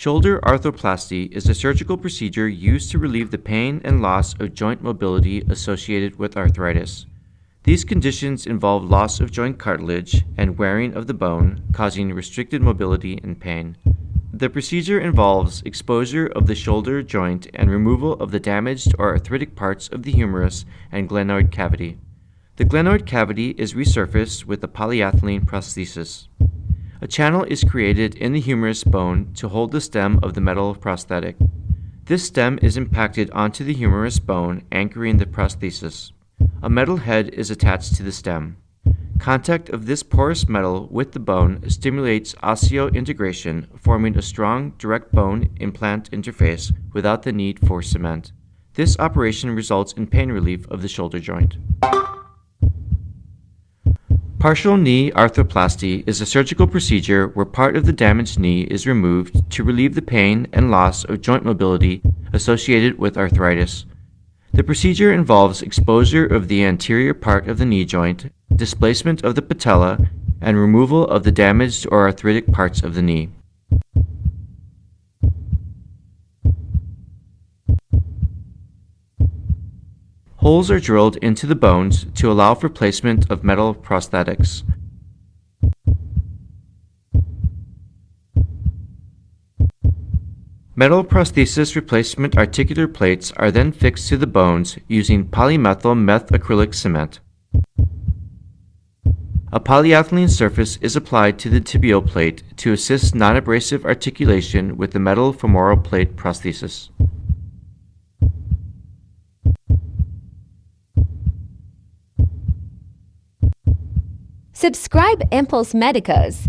Shoulder arthroplasty is a surgical procedure used to relieve the pain and loss of joint mobility associated with arthritis. These conditions involve loss of joint cartilage and wearing of the bone, causing restricted mobility and pain. The procedure involves exposure of the shoulder joint and removal of the damaged or arthritic parts of the humerus and glenoid cavity. The glenoid cavity is resurfaced with a polyethylene prosthesis. A channel is created in the humerus bone to hold the stem of the metal prosthetic. This stem is impacted onto the humerus bone, anchoring the prosthesis. A metal head is attached to the stem. Contact of this porous metal with the bone stimulates osseointegration, forming a strong, direct bone implant interface without the need for cement. This operation results in pain relief of the shoulder joint. Partial knee arthroplasty is a surgical procedure where part of the damaged knee is removed to relieve the pain and loss of joint mobility associated with arthritis. The procedure involves exposure of the anterior part of the knee joint, displacement of the patella, and removal of the damaged or arthritic parts of the knee. Holes are drilled into the bones to allow for placement of metal prosthetics. Metal prosthesis replacement articular plates are then fixed to the bones using polymethyl methacrylic cement. A polyethylene surface is applied to the tibial plate to assist non-abrasive articulation with the metal femoral plate prosthesis. Subscribe Impulse Medicos